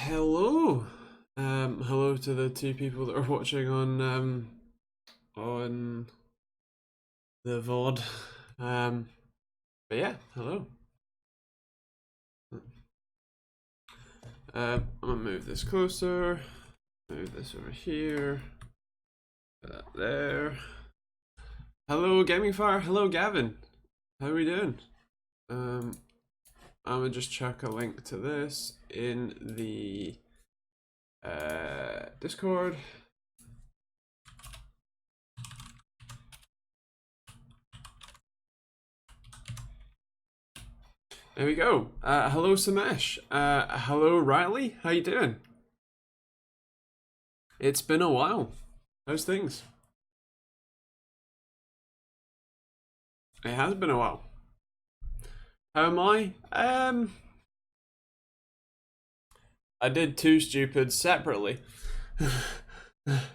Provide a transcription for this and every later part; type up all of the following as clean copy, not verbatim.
Hello. Hello to the two people that are watching on the VOD. But yeah, hello. I'm gonna move this closer. Move this over here. Put that there. Hello, Gaming Fire. Hello, Gavin. How are we doing? I'm gonna just chuck a link to this in the Discord. There we go. Hello, Samesh. Hello, Riley. How you doing? It's been a while. How's things? It has been a while. How am I? I did two stupids separately.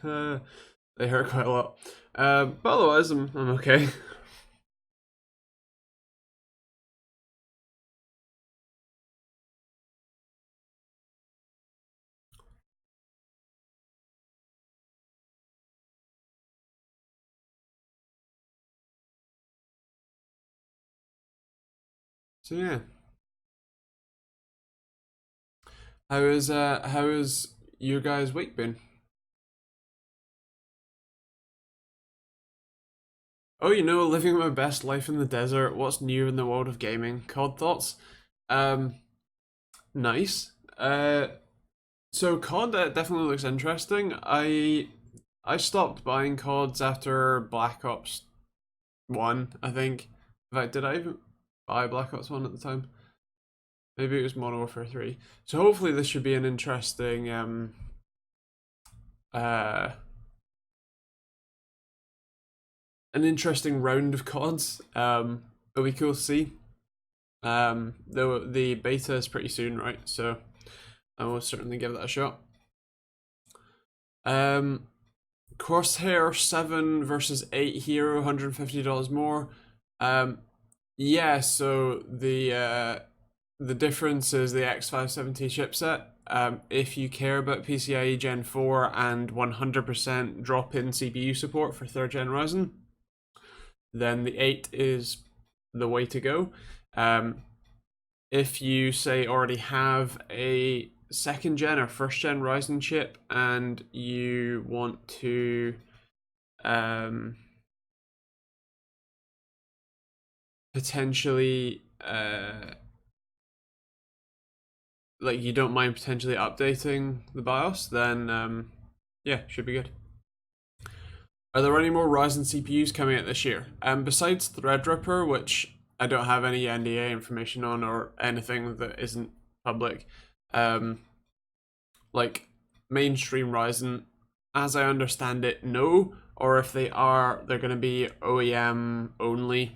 They hurt quite a lot. But otherwise, I'm okay. So yeah. How is your guys' week been? Oh, living my best life in the desert. What's new in the world of gaming? COD thoughts? Um, nice. So COD definitely looks interesting. I stopped buying CODs after Black Ops 1, I think. In fact, did I even buy Black Ops 1 at the time? Maybe it was Modern Warfare 3. So hopefully this should be uh an interesting round of CODs. It'll be cool to see. The beta is pretty soon, right? So I will certainly give that a shot. Crosshair 7 versus 8 Hero, $150 more. Yeah, so the difference is the X570 chipset. If you care about PCIe Gen 4 and 100% drop-in CPU support for 3rd gen Ryzen, then the 8 is the way to go. If you say already have a 2nd gen or 1st gen Ryzen chip and you want to potentially like you don't mind potentially updating the BIOS, then yeah, should be good. Are there any more Ryzen CPUs coming out this year? Besides Threadripper, which I don't have any NDA information on or anything that isn't public, like mainstream Ryzen, as I understand it, no. Or if they are, they're going to be OEM only.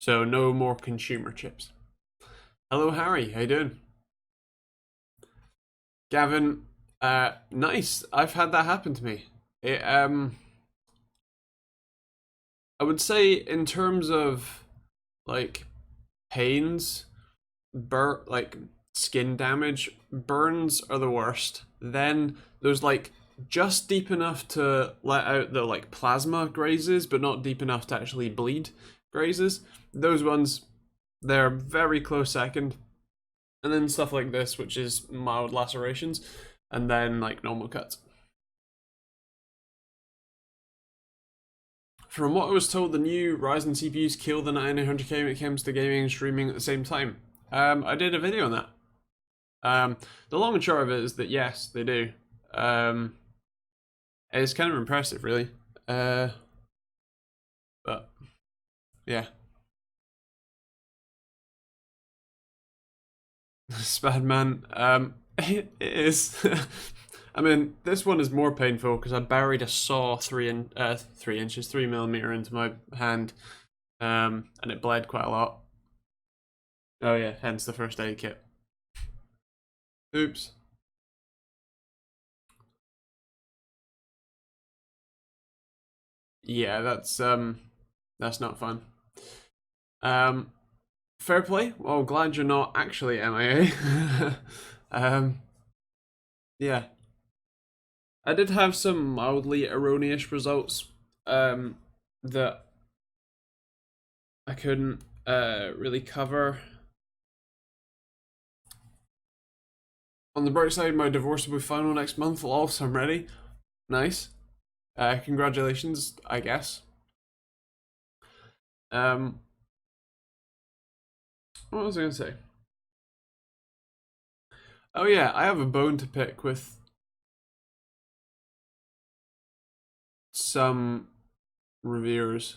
So no more consumer chips. Hello, Harry. How you doing? Gavin, nice. I've had that happen to me. I would say in terms of like pains, like skin damage, burns are the worst. Then there's like just deep enough to let out the like plasma grazes, but not deep enough to actually bleed grazes. Those ones, they're very close second. And then stuff like this, which is mild lacerations, and then like normal cuts. From what I was told, the new Ryzen CPUs kill the 9900K when it comes to gaming and streaming at the same time. I did a video on that. The long and short of it is that yes, they do. It's kind of impressive, really. But yeah, Spadman. It is. I mean, this one is more painful because I buried a saw 3 inches, 3mm into my hand, and it bled quite a lot. Oh yeah, hence the first aid kit. Oops. Yeah, that's not fun. Fair play. Well, glad you're not actually MIA. Yeah. I did have some mildly erroneous results that I couldn't really cover. On the bright side, my divorce will be final next month. Lol, so I'm ready. Nice. Congratulations, I guess. Um, what was I gonna say? Oh yeah, I have a bone to pick with some reviewers.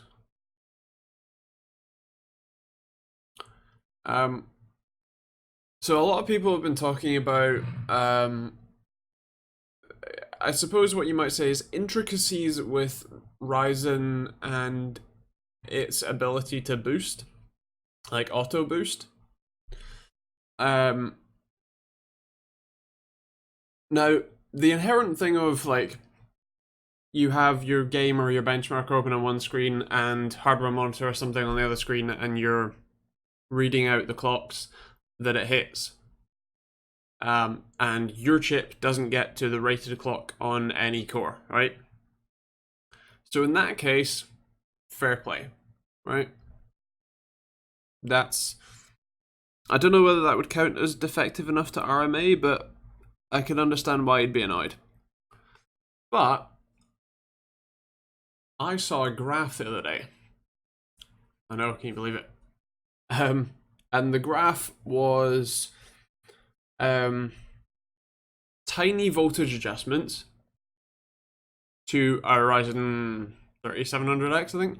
Um, so a lot of people have been talking about, I suppose what you might say is intricacies with Ryzen and its ability to boost, like auto boost. Um, Now the inherent thing of like you have your game or your benchmark open on one screen and hardware monitor or something on the other screen, and you're reading out the clocks that it hits. And your chip doesn't get to the rated clock on any core, right? So in that case, fair play, right? That's I don't know whether that would count as defective enough to RMA, but I can understand why you'd be annoyed. But I saw a graph the other day. I know, can you believe it? And the graph was tiny voltage adjustments to a Ryzen 3700X, I think.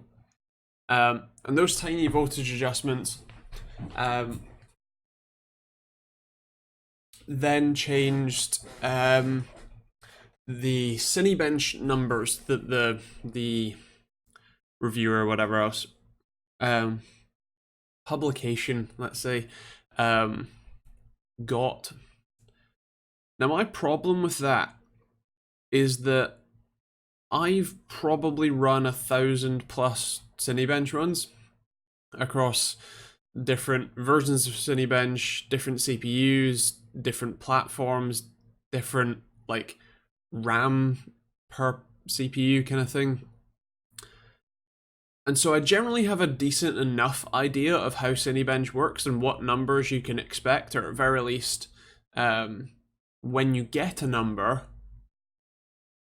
And those tiny voltage adjustments then changed the Cinebench numbers that the reviewer or whatever else publication, let's say, got. Now my problem with that is that I've probably run 1,000 plus Cinebench runs across different versions of Cinebench, different CPUs, different platforms, different like RAM per CPU kind of thing. And so I generally have a decent enough idea of how Cinebench works and what numbers you can expect, or at very least, when you get a number,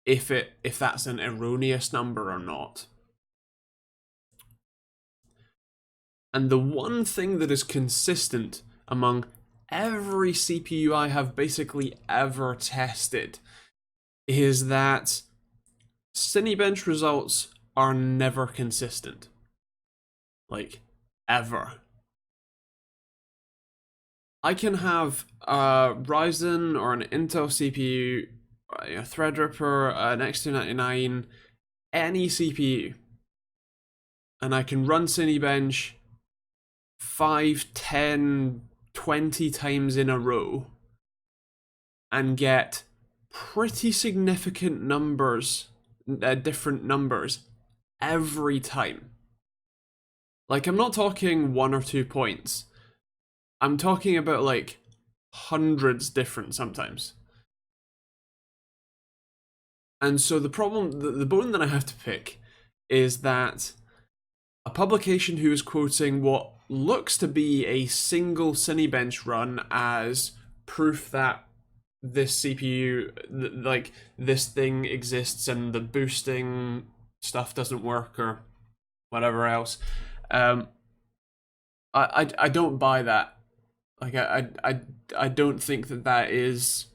if that's an erroneous number or not. And the one thing that is consistent among every CPU I have basically ever tested is that Cinebench results are never consistent. Like, ever. I can have a Ryzen or an Intel CPU, a Threadripper, an X299, any CPU, and I can run Cinebench 5, 10, 20 times in a row and get pretty significant numbers, different numbers, every time. Like, I'm not talking 1 or 2 points. I'm talking about like hundreds different sometimes. And so the problem, the bone that I have to pick is that a publication who is quoting what looks to be a single Cinebench run as proof that this CPU, like this thing exists and the boosting stuff doesn't work or whatever else. I don't buy that. Like I don't think that that is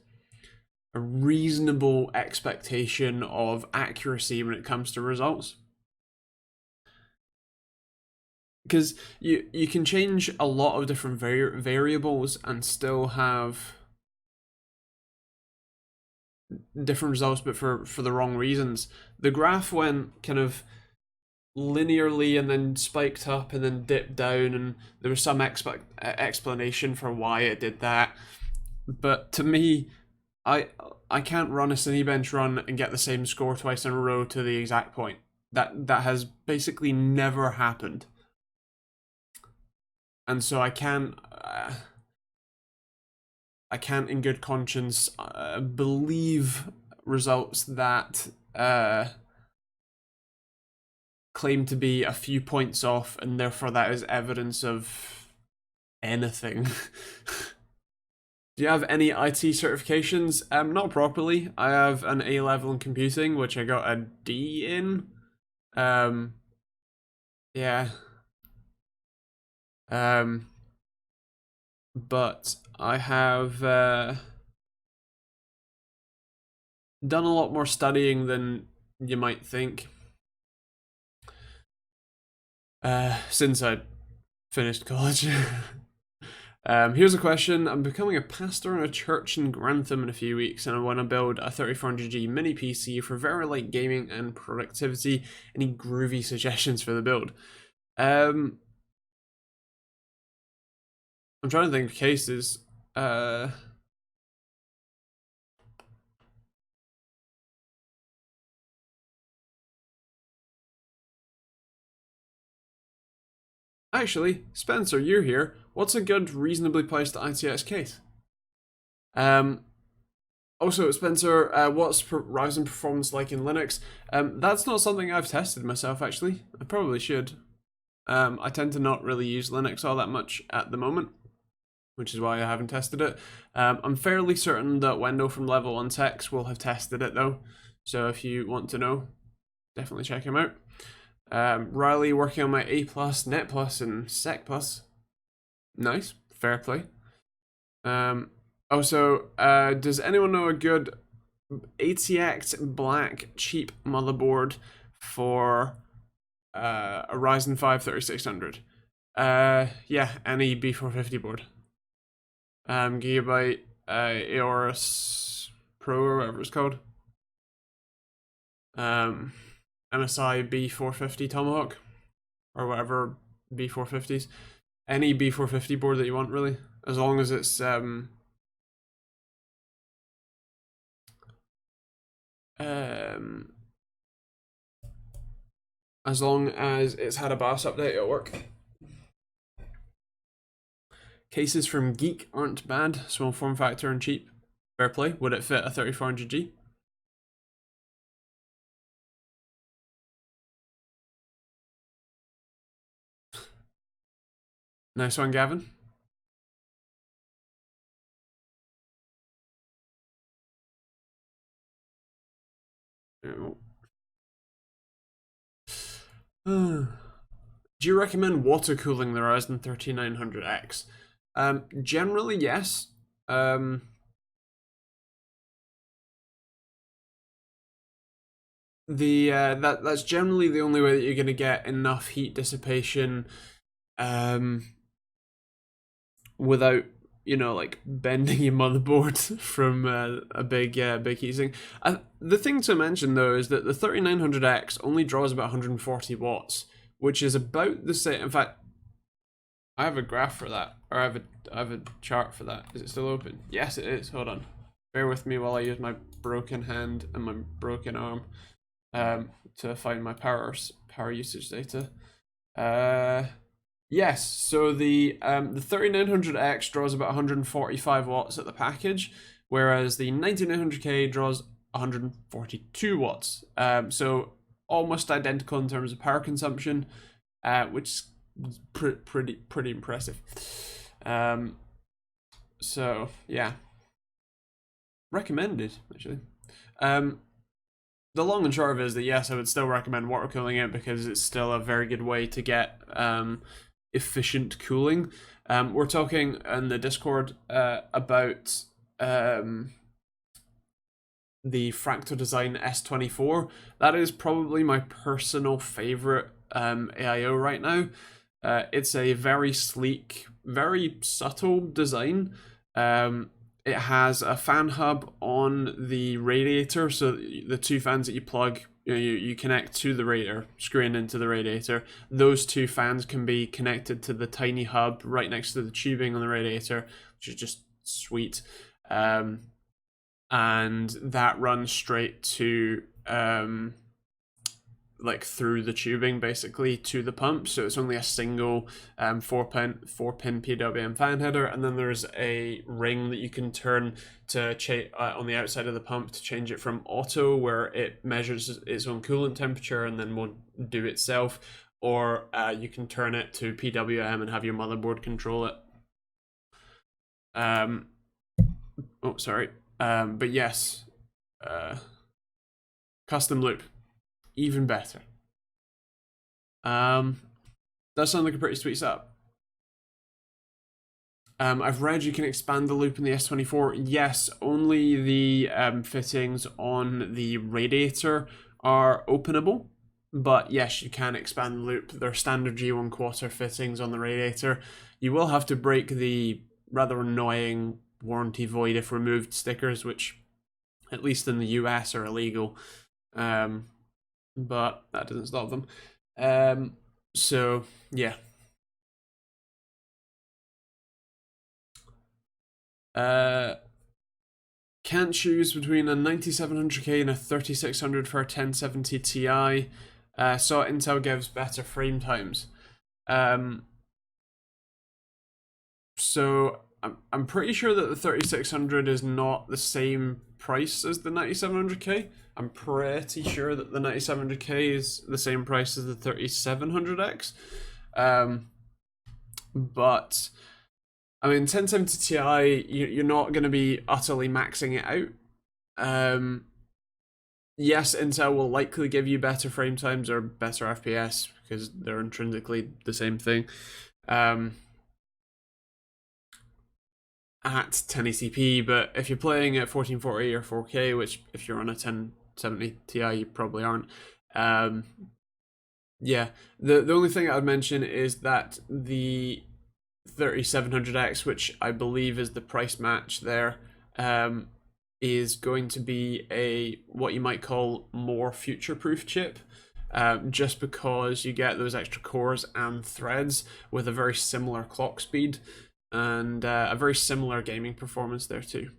a reasonable expectation of accuracy when it comes to results. Because you can change a lot of different variables and still have different results, but for the wrong reasons. The graph went kind of linearly and then spiked up and then dipped down, and there was some explanation for why it did that. But to me, I can't run a Cinebench run and get the same score twice in a row to the exact point. That has basically never happened. And so I can't I can't in good conscience believe results that claim to be a few points off, and therefore that is evidence of anything. Do you have any IT certifications? Not properly. I have an A level in computing, which I got a D in. Yeah. But I have done a lot more studying than you might think since I finished college. Here's a question. I'm becoming a pastor in a church in Grantham in a few weeks, and I want to build a 3400G mini PC for very light gaming and productivity. Any groovy suggestions for the build? I'm trying to think of cases. Actually, Spencer, you're here. What's a good, reasonably priced ITX case? Also, Spencer, what's Ryzen performance like in Linux? That's not something I've tested myself, actually. I probably should. I tend to not really use Linux all that much at the moment, which is why I haven't tested it. I'm fairly certain that Wendell from Level 1 Techs will have tested it, though. So if you want to know, definitely check him out. Riley working on my A+, Net+, and Sec+. Nice. Fair play. Also, does anyone know a good ATX black cheap motherboard for a Ryzen 5 3600? Yeah, any B450 board. Gigabyte Aorus Pro or whatever it's called. MSI B450 Tomahawk or whatever B450s. Any B450 board that you want, really, as long as it's as long as it's had a BIOS update, it'll work. Cases from Geek aren't bad. Small form factor and cheap. Fair play. Would it fit a 3400G? Nice one, Gavin. Do you recommend water cooling the Ryzen 3900X? Generally, yes. That's generally the only way that you're going to get enough heat dissipation without, you know, like bending your motherboard from a big heatsink. The thing to mention though is that the 3900X only draws about 140 watts, which is about the same. In fact, I have a graph for that, or I have a chart for that. Is it still open? Yes, it is. Hold on. Bear with me while I use my broken hand and my broken arm to find my power usage data. Yes, so the 3900X draws about 145 watts at the package, whereas the 9900K draws 142 watts. So almost identical in terms of power consumption, which is pretty impressive. So yeah, recommended actually. The long and short of it is that yes, I would still recommend water cooling it because it's still a very good way to get efficient cooling. We're talking in the Discord about the Fractal Design S24. That is probably my personal favorite AIO right now. It's a very sleek, very subtle design. It has a fan hub on the radiator, so the two fans that you plug, you connect to the radiator, screwing into the radiator. Those two fans can be connected to the tiny hub right next to the tubing on the radiator, which is just sweet. And that runs straight to like through the tubing basically to the pump, so it's only a single 4-pin PWM fan header, and then there's a ring that you can turn to on the outside of the pump to change it from auto, where it measures its own coolant temperature and then won't do itself, or you can turn it to PWM and have your motherboard control it. Oh, sorry. But yes, custom loop, even better. That sounds like a pretty sweet setup. I've read you can expand the loop in the S24. Yes, only the fittings on the radiator are openable. But yes, you can expand the loop. They're standard G1 quarter fittings on the radiator. You will have to break the rather annoying warranty void if removed stickers, which at least in the US are illegal. But that doesn't stop them. So yeah. Can't choose between a 9700K and a 3600 for a 1070 Ti. So Intel gives better frame times. So I'm pretty sure that the 3600 is not the same price as the 9700K. I'm pretty sure that the 9700K is the same price as the 3700X. But I mean, 1070 Ti, you're not going to be utterly maxing it out. Yes, Intel will likely give you better frame times or better FPS because they're intrinsically the same thing. At 1080p, but if you're playing at 1440 or 4K, which if you're on a 1070 Ti you probably aren't, yeah, the only thing I'd mention is that the 3700X, which I believe is the price match there, is going to be a what you might call more future-proof chip, just because you get those extra cores and threads with a very similar clock speed and a very similar gaming performance there too.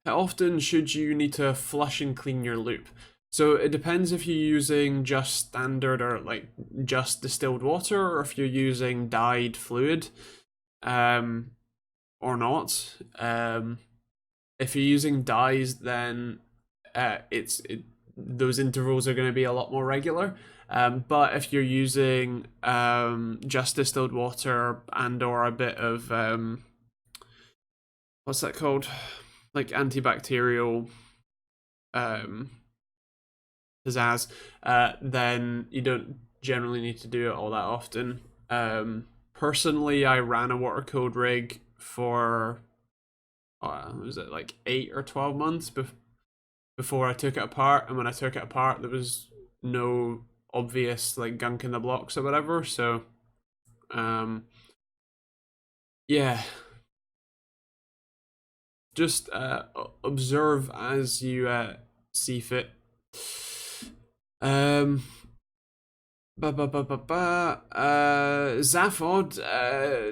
How often should you need to flush and clean your loop? So it depends if you're using just standard or like just distilled water, or if you're using dyed fluid, or not. If you're using dyes, then those intervals are going to be a lot more regular. But if you're using just distilled water and or a bit of what's that called, like antibacterial pizzazz, then you don't generally need to do it all that often. Personally, I ran a water cooled rig for was it like 8 or 12 months before I took it apart, and when I took it apart there was no obvious like gunk in the blocks or whatever, so yeah, just observe as you see fit. Zaphod,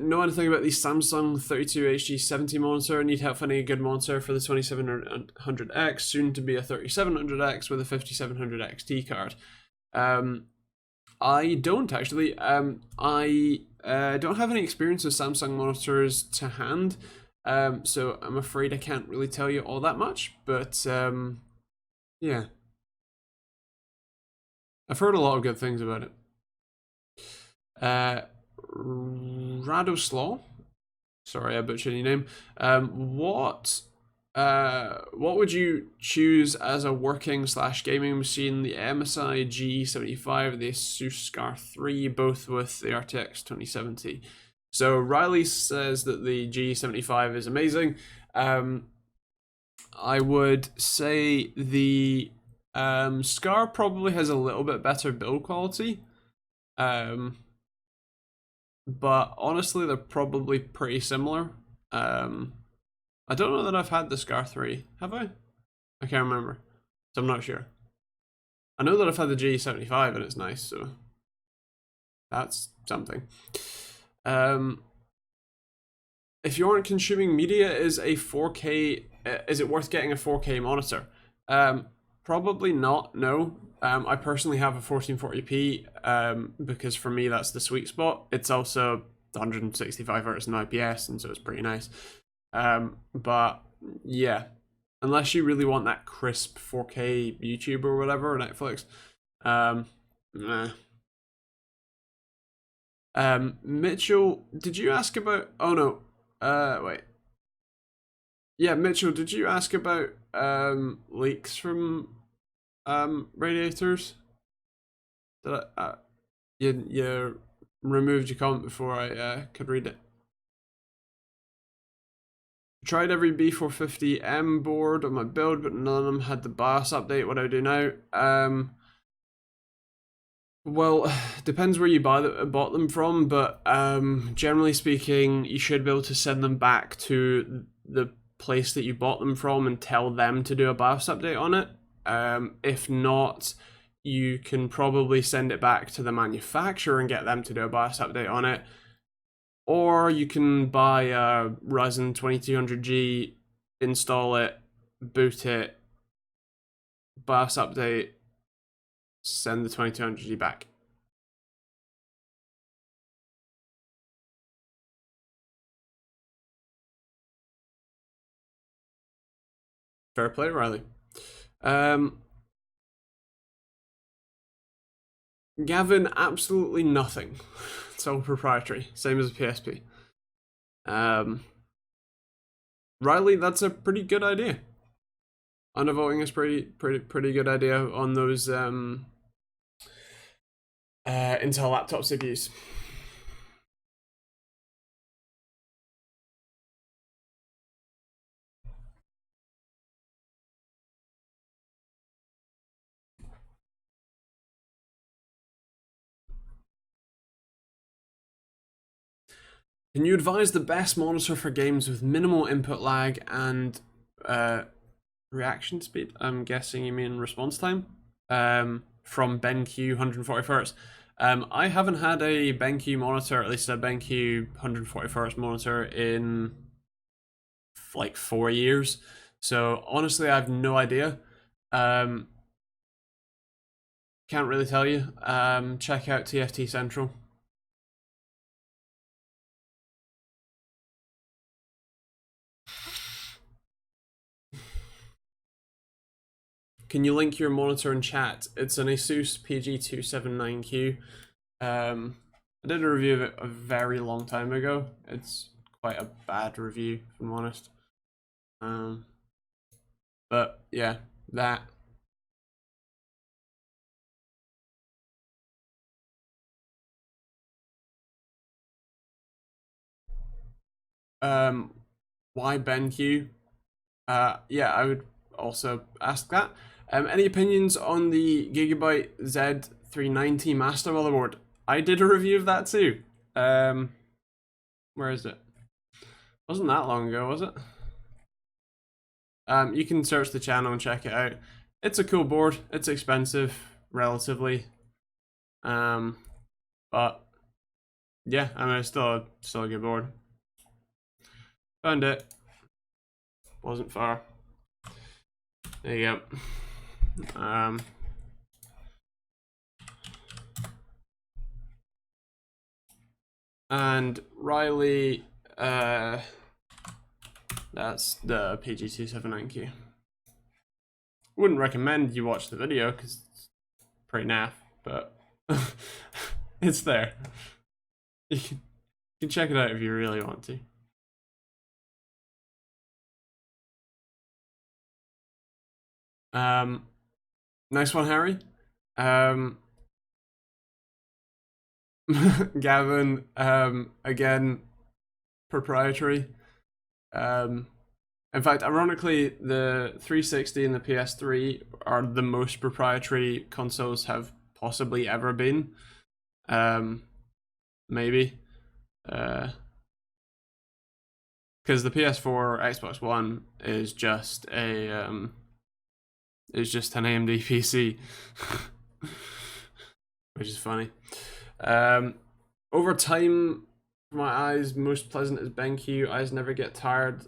know anything about the Samsung 32HG70 monitor? Need help finding a good monitor for the 2700X, soon to be a 3700X with a 5700 XT card. I don't actually. I don't have any experience with Samsung monitors to hand, so I'm afraid I can't really tell you all that much. But yeah, I've heard a lot of good things about it. Radoslaw, sorry I butchered your name. What would you choose as a working / gaming machine? The MSI G75, the Asus Scar 3, both with the RTX 2070. So Riley says that the G75 is amazing. I would say the Scar probably has a little bit better build quality. But honestly, they're probably pretty similar. I don't know that I've had the Scar 3. Have I? I can't remember. So I'm not sure. I know that I've had the G75 and it's nice, so that's something. If you aren't consuming media, is it worth getting a 4K monitor? Probably not, no. I personally have a 1440p because for me that's the sweet spot. It's also 165 hertz and IPS, and so it's pretty nice. But yeah, unless you really want that crisp 4K YouTube or whatever, or Netflix, nah. Mitchell, did you ask about? Oh no, wait. Yeah, Mitchell, did you ask about leaks from radiators? Did you removed your comment before I could read it. Tried every B450M board on my build, but none of them had the BIOS update. What do I do now? Well, depends where you bought them from, but generally speaking, you should be able to send them back to the place that you bought them from and tell them to do a BIOS update on it. If not, you can probably send it back to the manufacturer and get them to do a BIOS update on it. Or you can buy a Ryzen 2200G, install it, boot it, BIOS update, send the 2200G back. Fair play, Riley. Gavin, absolutely nothing. It's all proprietary, same as a PSP. Riley, that's a pretty good idea. Undervoting is pretty good idea on those Intel laptop CPUs. Can you advise the best monitor for games with minimal input lag and reaction speed? I'm guessing you mean response time. From BenQ 140 Hz. I haven't had a BenQ monitor, at least a BenQ 140 Hz monitor, in like 4 years. So honestly, I have no idea. Can't really tell you. Check out TFT Central. Can you link your monitor in chat? It's an Asus PG279Q. I did a review of it a very long time ago. It's quite a bad review, if I'm honest. But yeah, that. Why BenQ? Yeah, I would also ask that. Any opinions on the Gigabyte Z390 master motherboard? I did a review of that too. Where is it? Wasn't that long ago, was it? You can search the channel and check it out. It's a cool board. It's expensive, relatively. But yeah, I mean, it's still a good board. Found it. Wasn't far. There you go. And Riley, that's the PG279Q. Wouldn't recommend you watch the video because it's pretty naff, but it's there. You can check it out if you really want to. Nice one, Harry. Gavin, again, proprietary. In fact, ironically, the 360 and the PS3 are the most proprietary consoles have possibly ever been. Maybe. Because the PS4 or Xbox One is just an AMD PC, which is funny. Over time, for my eyes, most pleasant is BenQ. Eyes never get tired.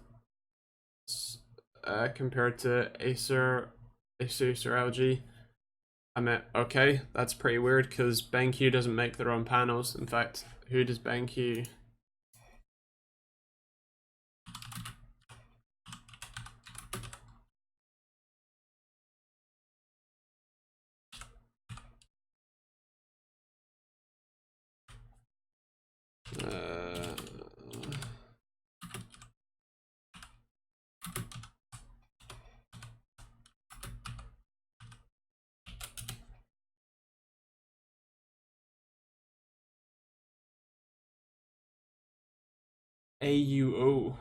Compared to Acer, Asus or LG. I meant, okay, that's pretty weird because BenQ doesn't make their own panels. In fact, who does BenQ? AUO.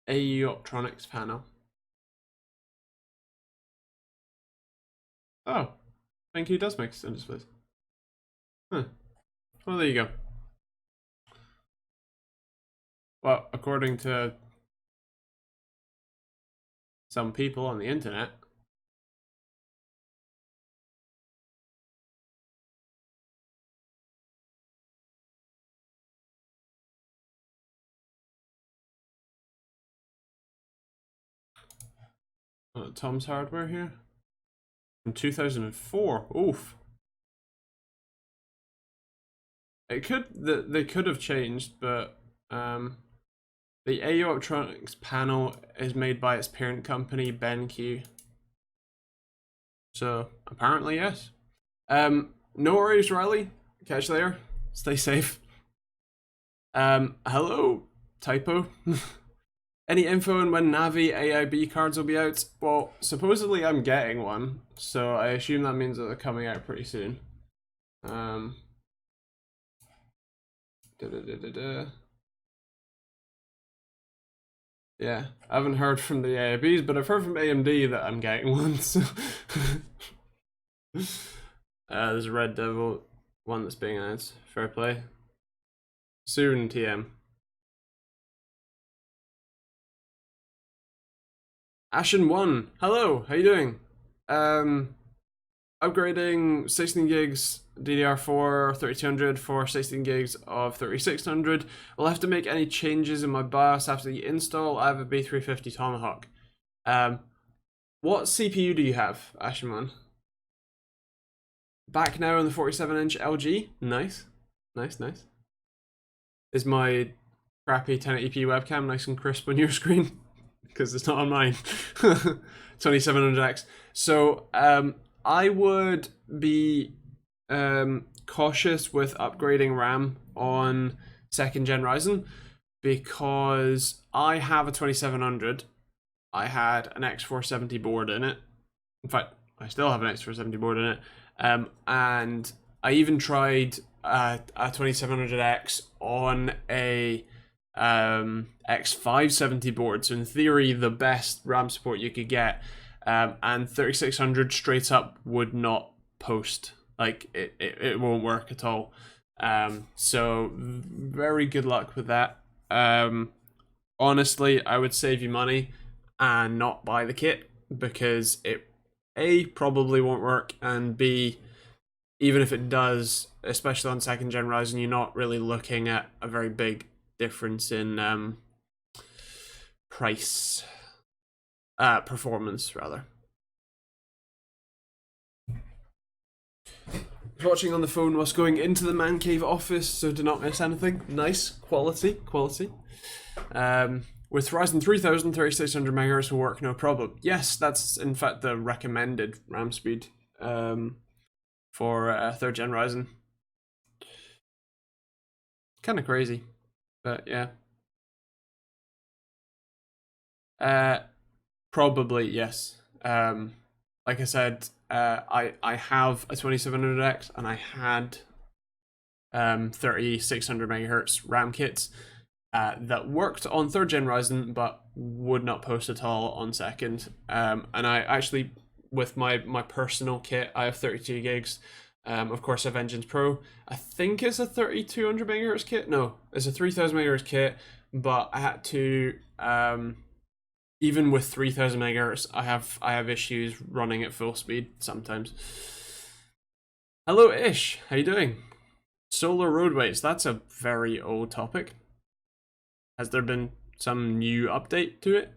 AU Optronics panel. Oh, BenQ does make external displays. Huh. Well, there you go. Well, according to some people on the internet, Tom's Hardware here from 2004. Oof. It could they could have changed, but the AU Optronics panel is made by its parent company BenQ. So apparently yes. No worries, Riley. Catch you later. Stay safe. Hello, typo. Any info on when Navi AIB cards will be out? Well, supposedly I'm getting one, so I assume that means that they're coming out pretty soon. Yeah, I haven't heard from the AIBs, but I've heard from AMD that I'm getting one. So there's a Red Devil one that's being announced. Fair play. Soon, TM. Ashen1, hello, how you doing? Upgrading 16 gigs DDR4 3200 for 16 gigs of 3600. Will I have to make any changes in my BIOS after the install? I have a B350 Tomahawk. What CPU do you have, Ashen1? Back now on the 47-inch LG. Nice. Nice. Is my crappy 1080p webcam nice and crisp on your screen? Because it's not on mine. 2700X. So I would be cautious with upgrading RAM on 2nd gen Ryzen because I have a 2700. I had an X470 board in it. In fact, I still have an X470 board in it. And I even tried a 2700X on a X570 board, so in theory the best RAM support you could get, and 3600 straight up would not post. Like it won't work at all. So very good luck with that. Honestly, I would save you money and not buy the kit because it A, probably won't work, and B, even if it does, especially on 2nd gen Ryzen, you're not really looking at a very big difference in price, performance rather. Watching on the phone whilst going into the man cave office, so do not miss anything. Nice quality. With Ryzen 3000, 3600 MHz will work no problem. Yes, that's in fact the recommended RAM speed for 3rd gen Ryzen. Kind of crazy, but yeah. Probably yes. Like I said, I have a 2700X and I had 3600 MHz RAM kits that worked on 3rd gen Ryzen but would not post at all on 2nd. And I actually, with my personal kit, I have 32 gigs. Of course, I have Engines Pro. I think it's a 3200 MHz kit. No, it's a 3000 MHz kit, but I had to even with 3000 MHz, I have issues running at full speed sometimes. Hello Ish, how you doing? Solar roadways, that's a very old topic. Has there been some new update to it?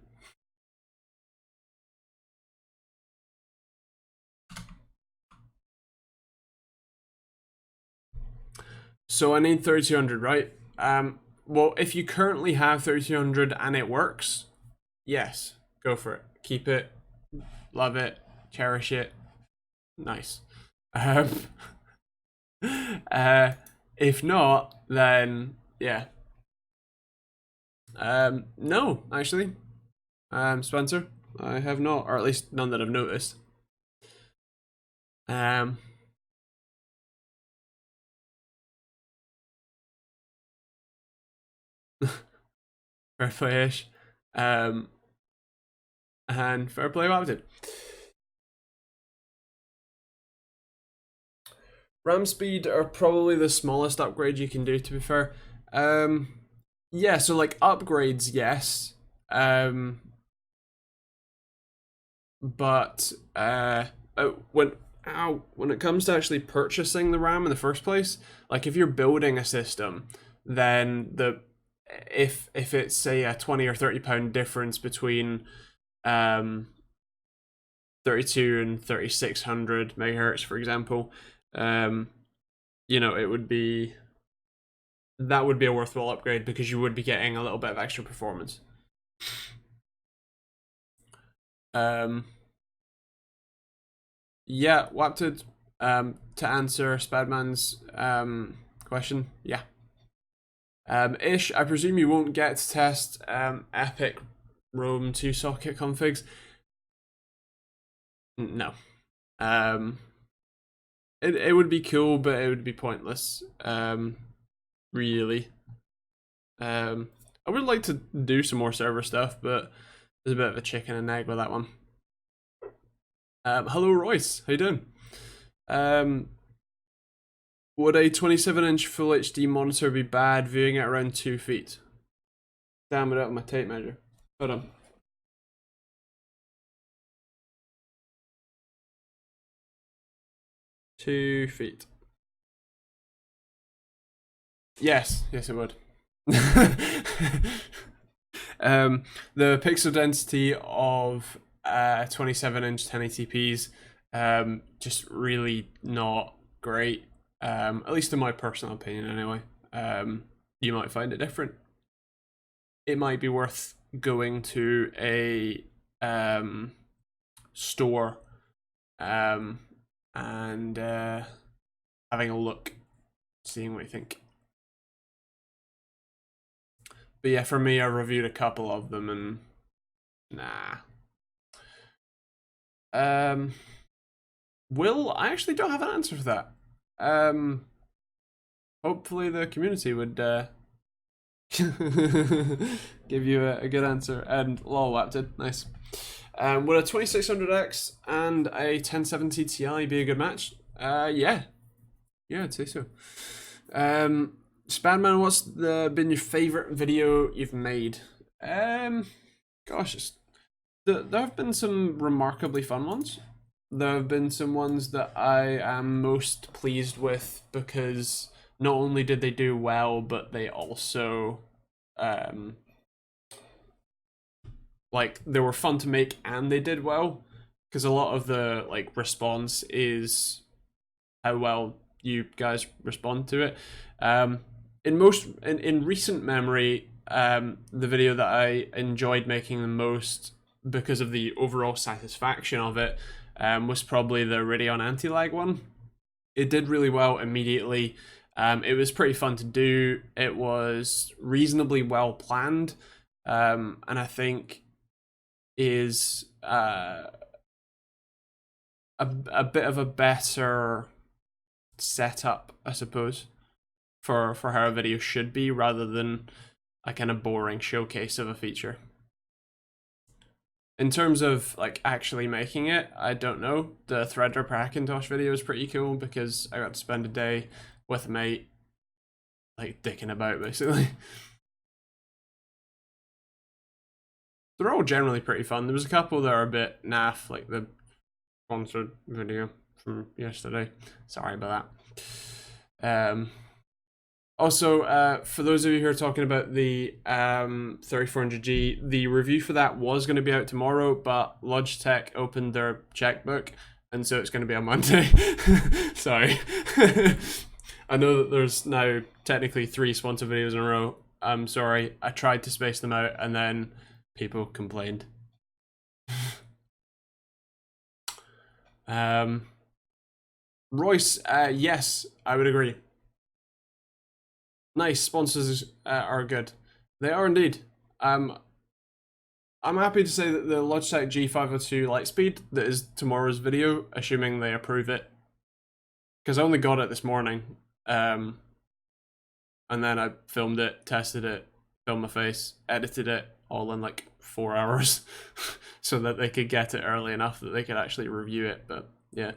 So I need 3200, right? Well, if you currently have 3200 and it works, yes, go for it. Keep it, love it, cherish it. Nice. Um, if not, then yeah. No, actually, Spencer, I have not, or at least none that I've noticed. Um, fair play-ish. And fair play what I did. RAM speed are probably the smallest upgrade you can do, to be fair. Yeah, so like upgrades, yes. But when it comes to actually purchasing the RAM in the first place, like if you're building a system, then if it's say a 20 or 30 pound difference between 32 and 3600 megahertz, for example, you know, it would be that would be a worthwhile upgrade because you would be getting a little bit of extra performance. Yeah, Wapted, to answer Spadman's question, yeah. Ish, I presume you won't get to test Epic Roam 2 socket configs. No. It would be cool, but it would be pointless. Really. I would like to do some more server stuff, but there's a bit of a chicken and egg with that one. Hello, Royce. How you doing? Would a 27-inch Full HD monitor be bad viewing at around 2 feet? Damn it out with my tape measure. Hold on. Two feet. Yes, yes it would. The pixel density of 27-inch 1080p's just really not great. At least in my personal opinion, anyway. You might find it different. It might be worth going to a store and having a look, seeing what you think. But yeah, for me, I reviewed a couple of them and nah. Will, I actually don't have an answer for that. Hopefully the community would give you a good answer. And lol, Wapted, nice. Would a 2600X and a 1070 Ti be a good match? Yeah, I'd say so. Spanman, what's been your favorite video you've made? Gosh, there have been some remarkably fun ones. There have been some ones that I am most pleased with because not only did they do well, but they also like they were fun to make and they did well, because a lot of the like response is how well you guys respond to it. In recent memory, the video that I enjoyed making the most because of the overall satisfaction of it was probably the Radeon anti-lag one. It did really well immediately. It was pretty fun to do. It was reasonably well planned, and I think is a bit of a better setup, I suppose, for how a video should be, rather than a kind of boring showcase of a feature. In terms of like actually making it, I don't know. The Threadripper Hackintosh video is pretty cool because I got to spend a day with a mate, like dicking about basically. They're all generally pretty fun. There was a couple that are a bit naff, like the sponsored video from yesterday. Sorry about that. Also, for those of you who are talking about the 3400G, the review for that was going to be out tomorrow, but Logitech opened their checkbook, and so it's going to be on Monday. Sorry. I know that there's now technically 3 sponsor videos in a row. I'm sorry. I tried to space them out, and then people complained. Royce, yes, I would agree. Nice, sponsors are good. They are indeed. I'm happy to say that the Logitech G502 Lightspeed that is tomorrow's video, assuming they approve it, because I only got it this morning, and then I filmed it, tested it, filmed my face, edited it all in like 4 hours, so that they could get it early enough that they could actually review it. But yeah.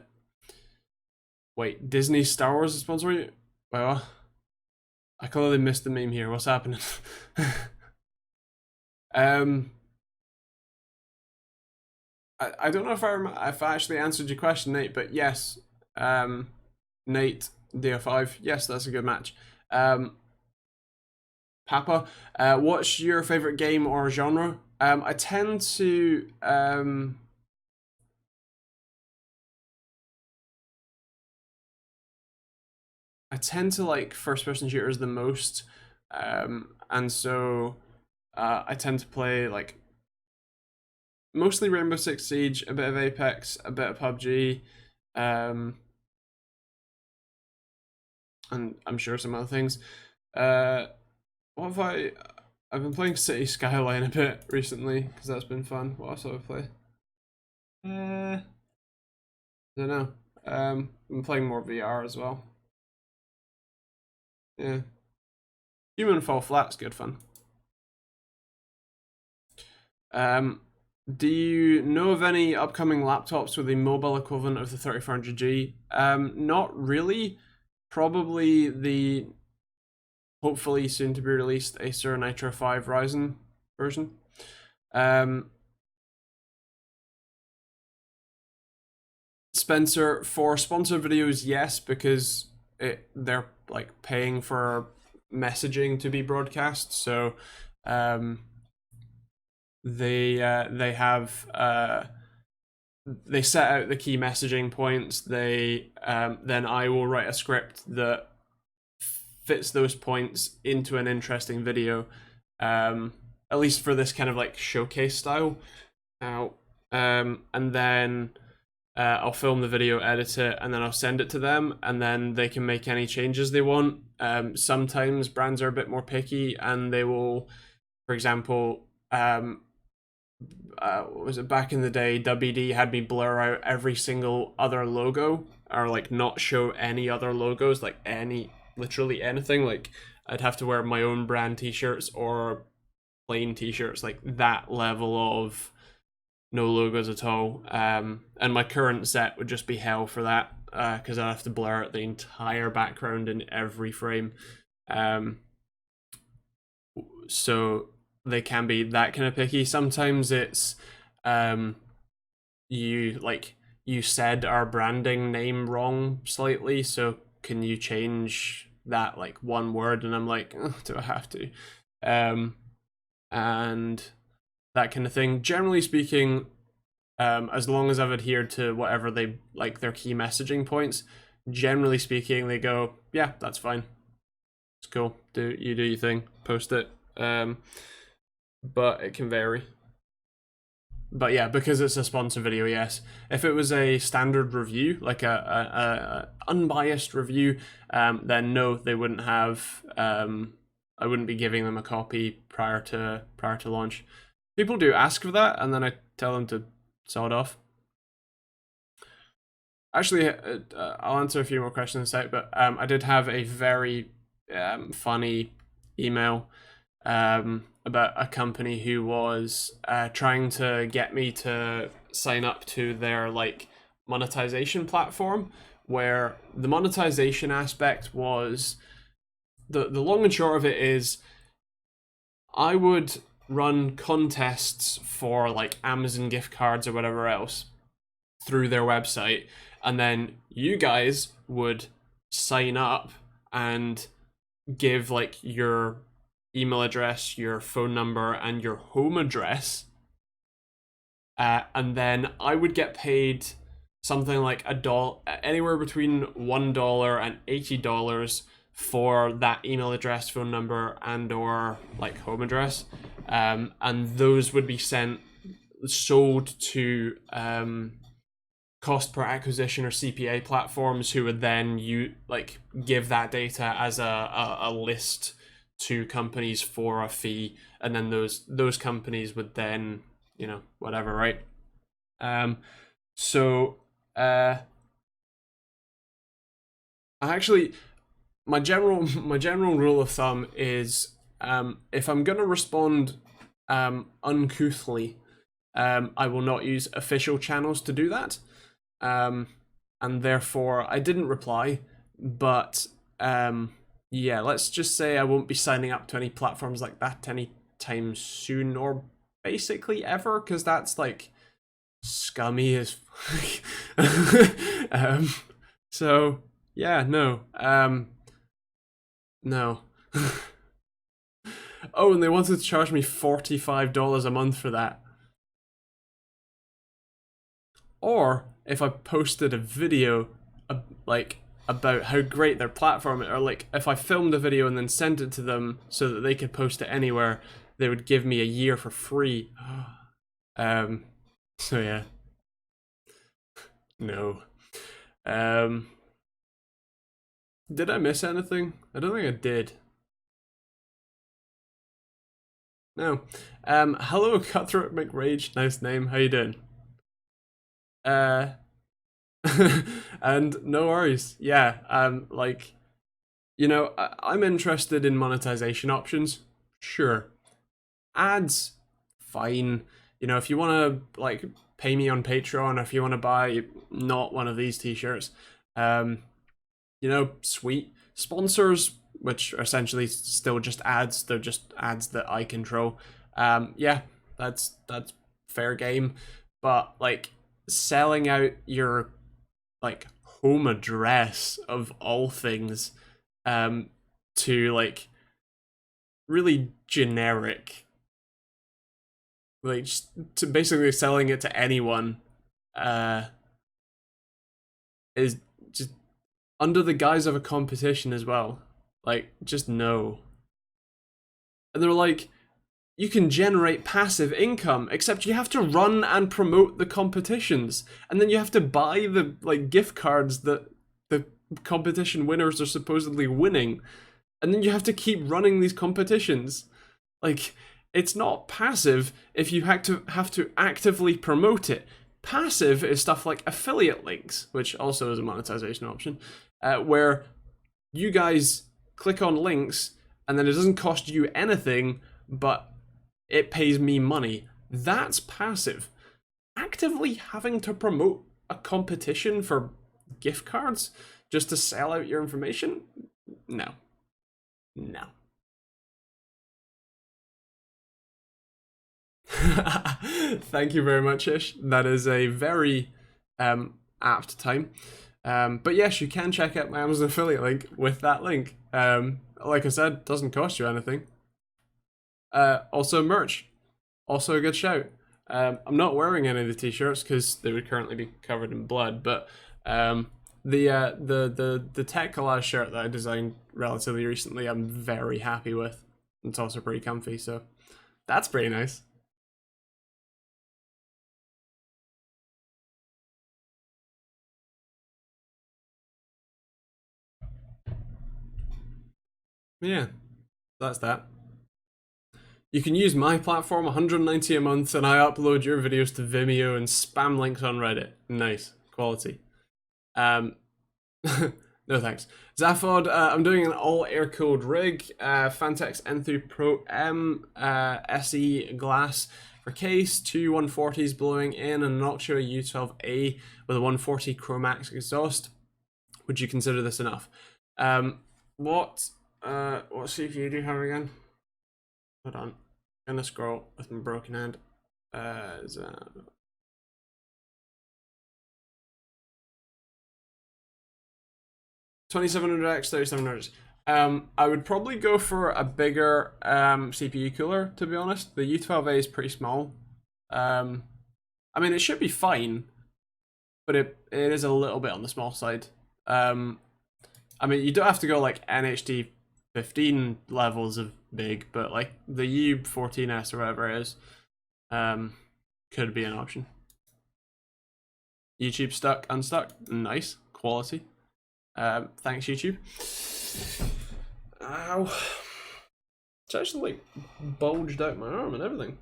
Wait, Disney Star Wars is sponsoring you? Well, I clearly missed the meme here. What's happening? um, I don't know if I actually answered your question, Nate, but yes, Nate DO5, yes, that's a good match. Papa, what's your favorite game or genre? I tend to like first-person shooters the most, and so I tend to play like mostly Rainbow Six Siege, a bit of Apex, a bit of PUBG, and I'm sure some other things. What have I? I've been playing City Skyline a bit recently because that's been fun. What else have I play? I don't know. I'm playing more VR as well. Yeah. Human Fall Flat's good fun. Do you know of any upcoming laptops with a mobile equivalent of the 3400G? Not really. Probably the hopefully soon to be released Acer Nitro 5 Ryzen version. Spencer, for sponsor videos, yes, because they're like paying for messaging to be broadcast. So they have they set out the key messaging points. They then I will write a script that fits those points into an interesting video, at least for this kind of like showcase style. And then I'll film the video, edit it, and then I'll send it to them, and then they can make any changes they want. Sometimes brands are a bit more picky, and they will, for example, what was it, back in the day, WD had me blur out every single other logo, or like not show any other logos, like literally anything. Like I'd have to wear my own brand t-shirts or plain t-shirts, like that level of no logos at all. And my current set would just be hell for that, because I'd have to blur out the entire background in every frame. So they can be that kind of picky. Sometimes it's you said our branding name wrong slightly, so can you change that like one word? And I'm like, oh, do I have to? And that kind of thing. Generally speaking, as long as I've adhered to whatever they like their key messaging points, generally speaking, they go, yeah, that's fine. It's cool. Do your thing. Post it. But it can vary. But yeah, because it's a sponsor video, yes. If it was a standard review, like a unbiased review, then no, they wouldn't have. I wouldn't be giving them a copy prior to launch. People do ask for that, and then I tell them to sod off. Actually, I'll answer a few more questions in a sec, but I did have a very funny email about a company who was trying to get me to sign up to their like monetization platform, where the monetization aspect was the long and short of it is I would run contests for like Amazon gift cards or whatever else through their website, and then you guys would sign up and give like your email address, your phone number, and your home address, and then I would get paid something like anywhere between $1 and $80 for that email address, phone number, and or like home address, and those would be sold to cost per acquisition or CPA platforms, who would then give that data as a list to companies for a fee, and then those companies would then, whatever, right? So actually, my general rule of thumb is, if I'm gonna respond uncouthly, I will not use official channels to do that, and therefore I didn't reply. But yeah, let's just say I won't be signing up to any platforms like that anytime soon, or basically ever, because that's like scummy as so yeah, no. No. Oh, and they wanted to charge me $45 a month for that. Or if I posted a video about how great their platform, or like if I filmed a video and then sent it to them so that they could post it anywhere, they would give me a year for free. So yeah. No. Did I miss anything? I don't think I did. No. Hello, Cutthroat McRage. Nice name. How you doing? And no worries. Yeah. I'm interested in monetization options. Sure. Ads, fine. If you want to like pay me on Patreon, or if you want to buy not one of these t-shirts, sweet. Sponsors, which are essentially still just ads, they're just ads that I control. Yeah, that's fair game. But like selling out your like home address of all things to like really generic, like just to basically selling it to anyone is just under the guise of a competition as well. Like, just no. And they're like, you can generate passive income, except you have to run and promote the competitions, and then you have to buy the like gift cards that the competition winners are supposedly winning, and then you have to keep running these competitions. Like, it's not passive if you have to actively promote it. Passive is stuff like affiliate links, which also is a monetization option, where you guys click on links and then it doesn't cost you anything, but it pays me money. That's passive. Actively having to promote a competition for gift cards just to sell out your information? No. No. Thank you very much, Ish. That is a very apt time. But yes, you can check out my Amazon affiliate link with that link. Like I said, doesn't cost you anything. Also merch, also a good shout. I'm not wearing any of the t-shirts because they would currently be covered in blood, but the Tech Collage shirt that I designed relatively recently, I'm very happy with. It's also pretty comfy, so that's pretty nice. Yeah, that's that. You can use my platform, 190 a month, and I upload your videos to Vimeo and spam links on Reddit. Nice quality. No thanks. Zaphod, I'm doing an all air-cooled rig, Fantex N3 Pro M SE glass for case, two 140s blowing in, and an Noctua U12A with a 140 Chromax exhaust. Would you consider this enough? What CPU do you have again? Hold on. I'm gonna scroll with my broken hand. 2700X, 3700X. I would probably go for a bigger CPU cooler, to be honest. The U12A is pretty small. I mean, it should be fine, but it is a little bit on the small side. I mean, you don't have to go like NHD 15 levels of big, but like the U14S or whatever it is, could be an option. YouTube unstuck. Nice quality. Thanks, YouTube. Ow. It's actually like bulged out my arm and everything.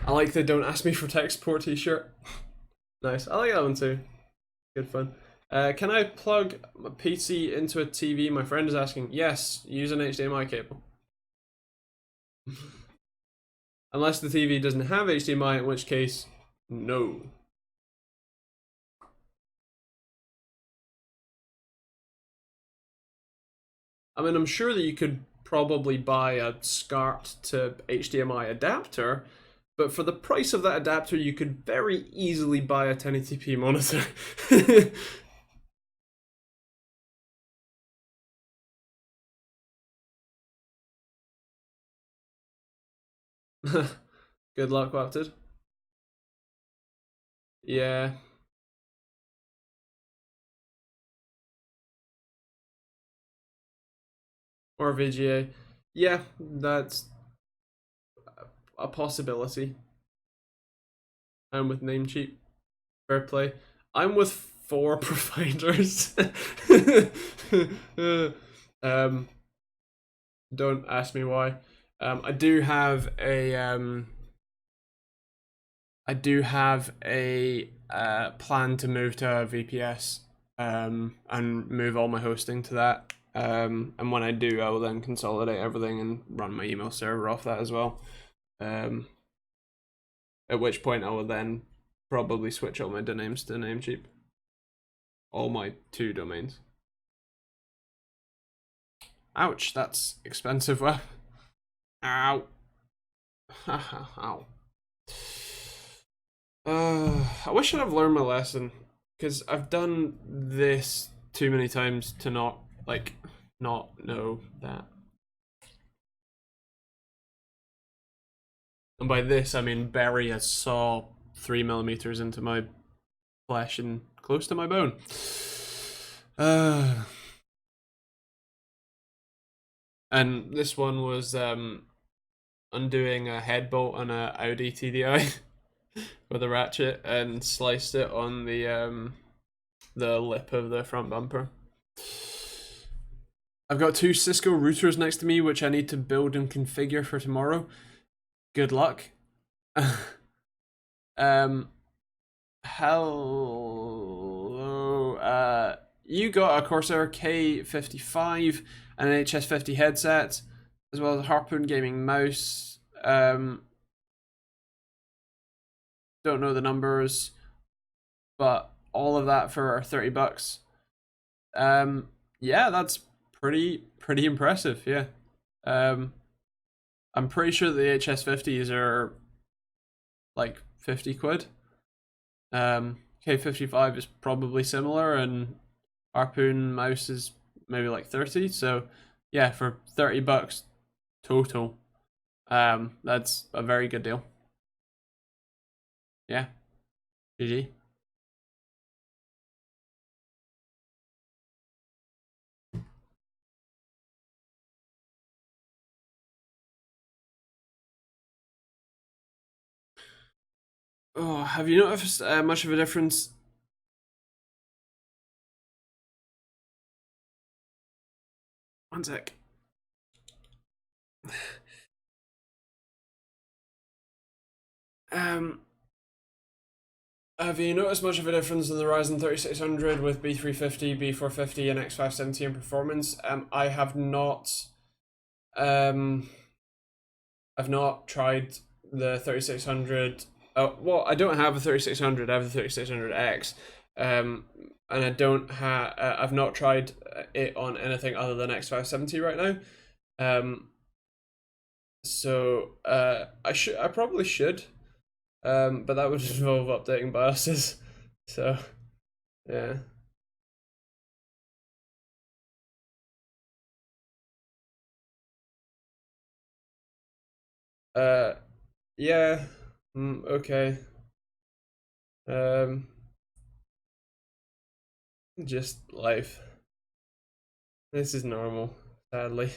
I like the "Don't Ask Me for Tech Support" t-shirt. Nice. I like that one too. Good fun. Can I plug my PC into a TV? My friend is asking. Yes, use an HDMI cable. Unless the TV doesn't have HDMI, in which case, no. I mean, I'm sure that you could probably buy a SCART to HDMI adapter, but for the price of that adapter, you could very easily buy a 1080p monitor. Good luck, Wapted. Yeah. Or VGA. Yeah, that's a possibility. I'm with Namecheap. Fair play. I'm with 4 providers. Don't ask me why. I do have a plan to move to a VPS and move all my hosting to that. And when I do, I will then consolidate everything and run my email server off that as well. At which point I will then probably switch all my domains to Namecheap. All my 2 domains. Ouch, that's expensive web. Ow. Ow. I wish I'd have learned my lesson, because I've done this too many times to not know that. And by this I mean bury a saw 3mm into my flesh and close to my bone. And this one was undoing a head bolt on a Audi TDI with a ratchet and sliced it on the lip of the front bumper. I've got 2 Cisco routers next to me, which I need to build and configure for tomorrow. Good luck. Hello. You got a Corsair K55 and an HS50 headset, as well as a Harpoon gaming mouse. Don't know the numbers, but all of that for $30. Yeah, that's pretty impressive. Yeah. I'm pretty sure the HS50s are like 50 quid. K55 is probably similar, and Harpoon mouse is maybe like 30. So yeah, for $30 total, that's a very good deal. Yeah. GG. Oh, have you noticed much of a difference? One sec. Have you noticed much of a difference in the Ryzen 3600 with B350, B450, and X570 in performance? I have not. I've not tried the 3600. Well, I don't have a 3600. I have the 3600X. And I don't have. I've not tried it on anything other than X570 right now. So I probably should. But that would involve updating BIOSes. So yeah. Uh, yeah. Okay. Um, just life. This is normal, sadly.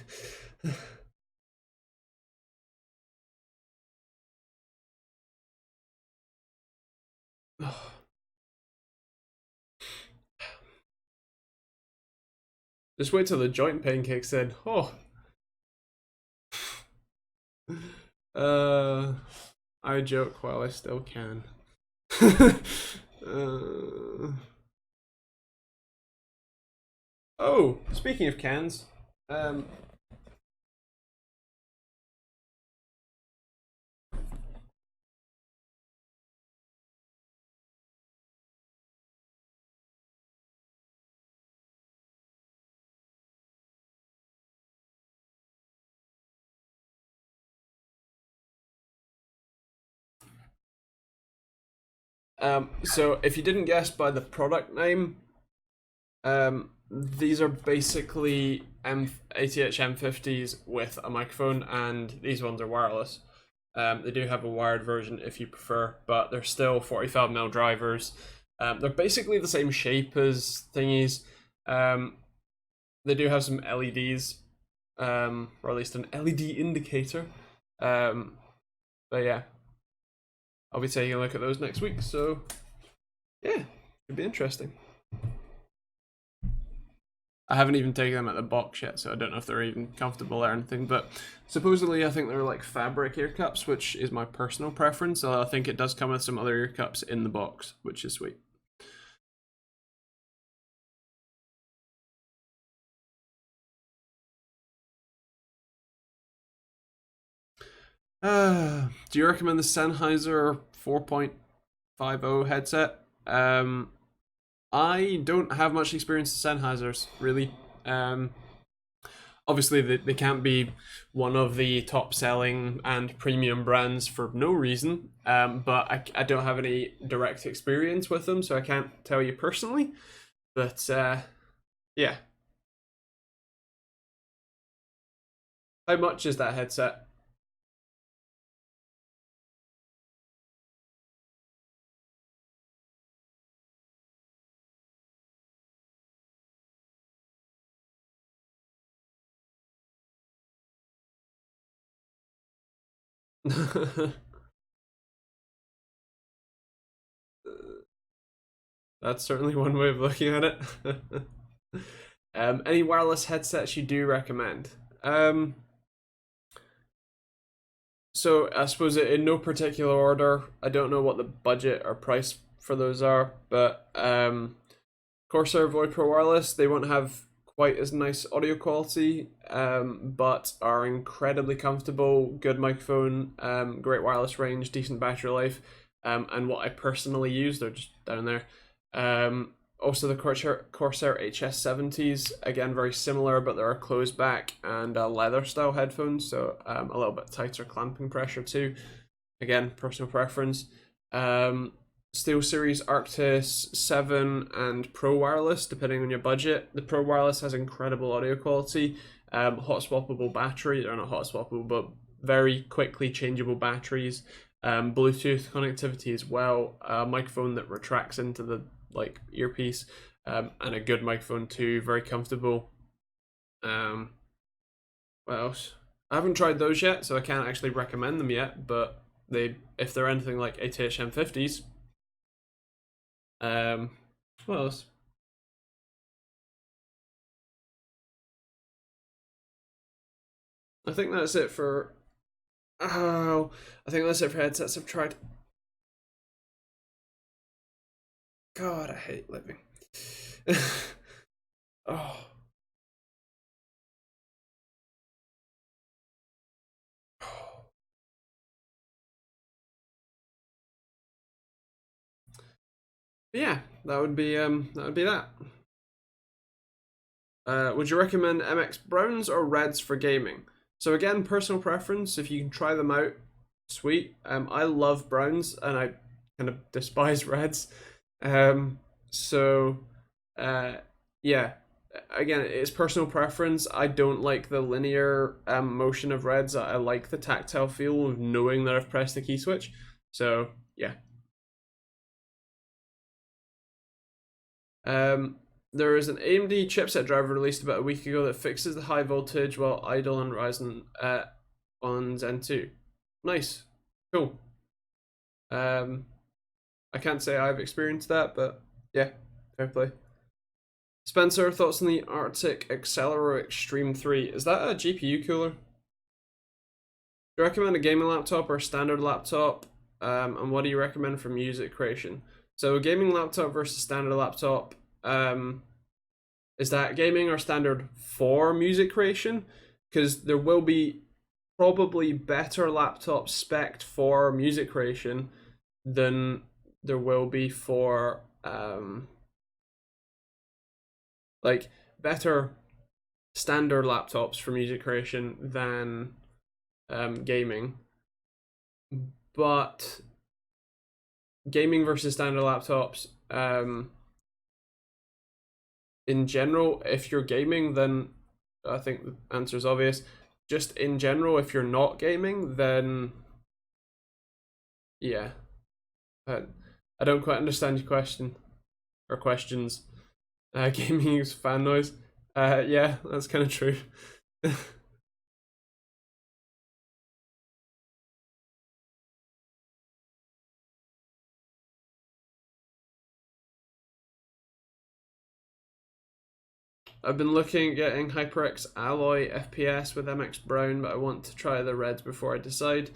Just wait till the joint pain kicks in. Oh. Uh, I joke while I still can. uh, oh, speaking of cans, um, so if you didn't guess by the product name, these are basically ATH M50s with a microphone, and these ones are wireless. They do have a wired version if you prefer, but they're still 45mm drivers. They're basically the same shape as thingies. They do have some LEDs, or at least an LED indicator. But yeah, I'll be taking a look at those next week. So yeah, it'd be interesting. I haven't even taken them at the box yet, so I don't know if they're even comfortable or anything. But supposedly, I think they're like fabric ear cups, which is my personal preference. So I think it does come with some other ear cups in the box, which is sweet. Do you recommend the Sennheiser 4.50 headset? I don't have much experience with Sennheisers, really. Obviously, they can't be one of the top selling and premium brands for no reason, but I don't have any direct experience with them, so I can't tell you personally. But yeah. How much is that headset? That's certainly one way of looking at it. Any wireless headsets you do recommend? So I suppose in no particular order. I don't know what the budget or price for those are, but Corsair Void Pro Wireless, they won't have quite as nice audio quality, but are incredibly comfortable, good microphone, great wireless range, decent battery life, and what I personally use, they're just down there. Also the Corsair HS70s, again very similar, but they're a closed back and a leather style headphones, so a little bit tighter clamping pressure too. Again, personal preference. SteelSeries Arctis 7 and Pro Wireless, depending on your budget. The Pro Wireless has incredible audio quality, hot swappable battery, or not hot swappable, but very quickly changeable batteries, Bluetooth connectivity as well, a microphone that retracts into the like earpiece, and a good microphone too, very comfortable. What else? I haven't tried those yet, so I can't actually recommend them yet, but if they're anything like ATH M50s, what else? I think that's it for. Oh, I think that's it for headsets I've tried. God, I hate living. Oh. Yeah, that would be that. Would you recommend MX browns or reds for gaming? So again, personal preference. If you can try them out, sweet. I love browns and I kind of despise reds. So, uh, yeah. again, it's personal preference. I don't like the linear motion of reds. I like the tactile feel of knowing that I've pressed the key switch. So yeah. There is an AMD chipset driver released about a week ago that fixes the high voltage while idle on Ryzen on Zen 2. Nice, cool. I can't say I've experienced that, but yeah, fair play. Spencer, thoughts on the Arctic Accelero Extreme 3? Is that a GPU cooler? Do you recommend a gaming laptop or a standard laptop? And what do you recommend for music creation? So, a gaming laptop versus standard laptop. Is that gaming or standard for music creation? Because there will be probably better laptops spec'd for music creation than there will be for like better standard laptops for music creation than gaming. But gaming versus standard laptops, in general, if you're gaming, then I think the answer is obvious. Just in general, if you're not gaming, then yeah. I don't quite understand your question or questions. Gaming is fan noise. Yeah, that's kind of true. I've been looking at getting HyperX Alloy FPS with MX Brown, but I want to try the reds before I decide.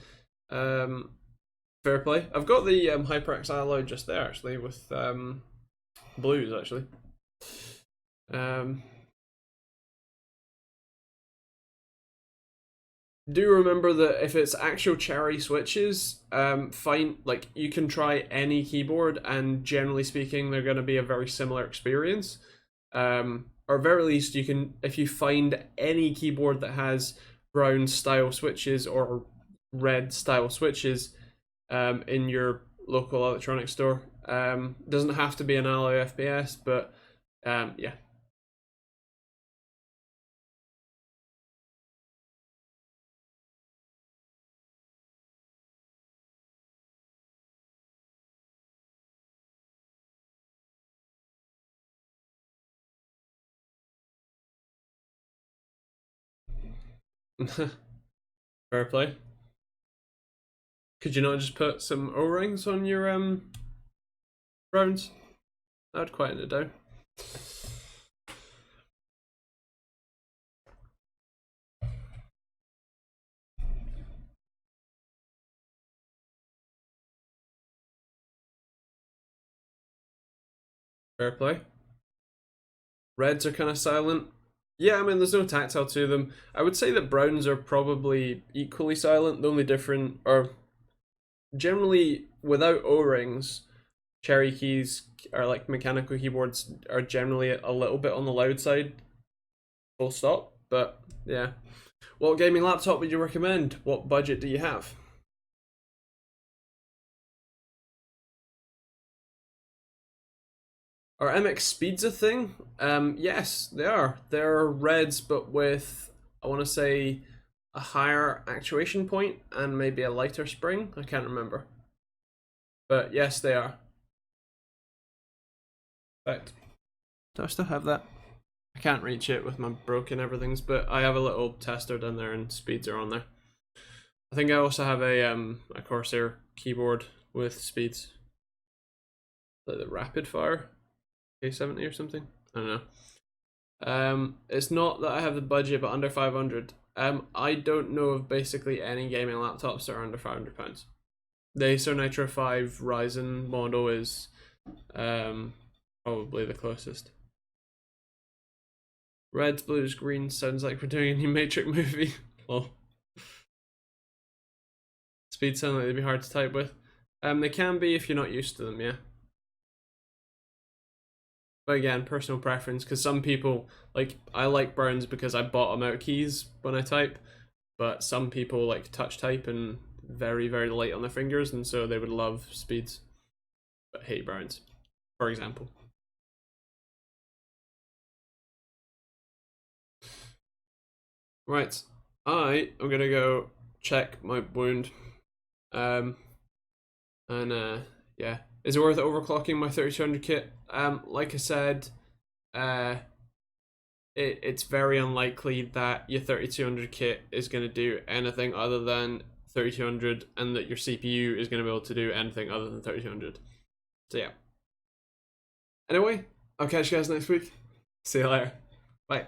Fair play. I've got the HyperX Alloy just there actually with blues actually. Do remember that if it's actual cherry switches, fine. Like you can try any keyboard, and generally speaking, they're going to be a very similar experience. Or very least, you can if you find any keyboard that has brown style switches or red style switches, in your local electronics store. Doesn't have to be an Alloy FPS, but yeah. Fair play. Could you not just put some O-rings on your rounds? That'd quieten it down. Fair play. Reds are kind of silent. Yeah, I mean, there's no tactile to them. I would say that browns are probably equally silent. The only different, or generally without O-rings, cherry keys are like mechanical keyboards are generally a little bit on the loud side. Full stop. But yeah. What gaming laptop would you recommend? What budget do you have? Are MX speeds a thing? Yes, they are. They're reds, but with I want to say a higher actuation point and maybe a lighter spring. I can't remember, but yes, they are. Fact. Do I still have that? I can't reach it with my broken everything's, but I have a little tester down there and speeds are on there. I think I also have a Corsair keyboard with speeds, like the rapid fire K70 or something. I don't know. It's not that I have the budget, but under 500. I don't know of basically any gaming laptops that are under £500. The Acer Nitro 5 Ryzen model is probably the closest. Reds, blues, greens sounds like we're doing a new Matrix movie. Well, speed sound like they'd be hard to type with. They can be if you're not used to them, yeah. But again, personal preference, because some people, like, I like browns because I bottom out keys when I type, but some people like touch type and very, very light on their fingers, and so they would love speeds, but hate browns, for example. Right, I am gonna go check my wound. Um, and yeah, is it worth overclocking my 3200 kit? Like I said, uh, it's very unlikely that your 3200 kit is gonna do anything other than 3200, and that your CPU is gonna be able to do anything other than 3200. So yeah. Anyway, I'll catch you guys next week. See you later. Bye.